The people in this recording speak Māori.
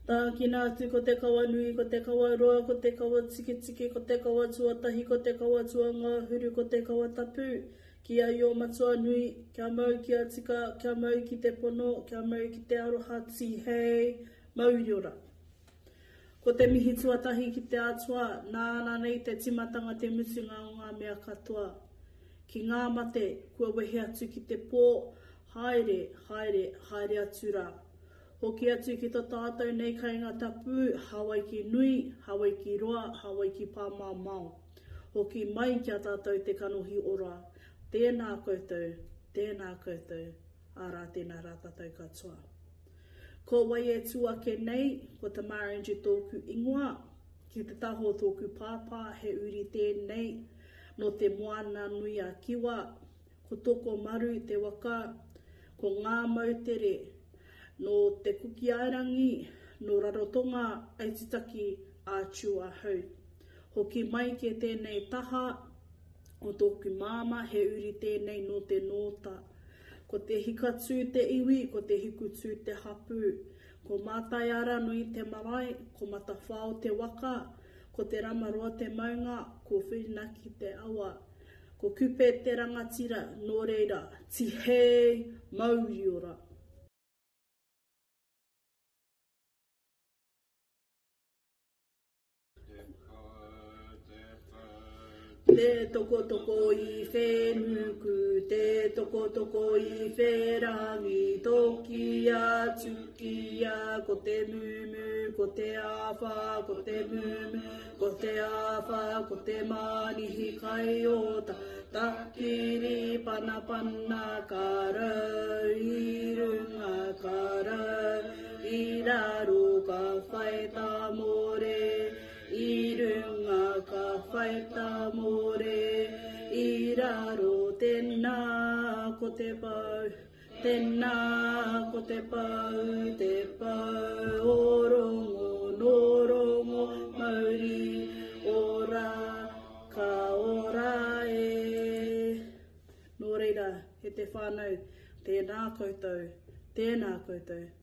Tākina atu ko te kawa nui, ko te kawa roa, ko te kawa tiki tiki, ko te kawa tuatahi, ko te kawa tua ngāhuru, ko te kawa tapu. Kia i o matua nui, kia mau ki a tika, kia mau ki te pono, kia mau ki te aroha ti hei, mauri ora. Ko te mihi tuatahi ki te atua, nāna nei te timatanga te mutunga o ngā mea katoa. Ki ngā mate, kua wehe atu ki te pō, haere, haere, haere atu rā. Hoki atu ki tō tātou nei kai ngā tapu, hawai ki nui, hawai ki roa, hawai ki pāmāmau. Hoki mai ki a tātou te kanohi ora. Tēnā koutou, ārā tēnā rā tātou katoa. Ko wai e tua ke nei, ko te Mārangi tōku ingoa, ki te taho tōku pāpā, he uri tēnei, no te moana nui a kiwa, ko toko maru te waka, ko ngā mautere, no te kuki airangi, no rarotonga aitutaki a chua hau. Hoki mai ke tēnei taha, o tōku māma he uri tēnei no te nōta. Ko te hikatū te iwi, ko te hikutū te hapu. Ko mātai ara nui te marae, ko matawhao te waka, ko te ramaroa te maunga, ko whirinaki te awa. Ko kupe te rangatira, nō reira, ti hei, mauri ora. Te toko toko I whenuku, te toko toko I wherangi, toki a tuki a, ko te mumu, ko te awha, ko te mumu, ko te awha, ko te manihi kai ota, takiri pana pana karau, I runga karau, I raro ka whaita more, I runga ka whaita more, I raro tēnā ko te pau, tēnā ko te pau, orongo, norongo, mauri, ora, ka ora e. Nō reira, he te whānau, tēnā koutou.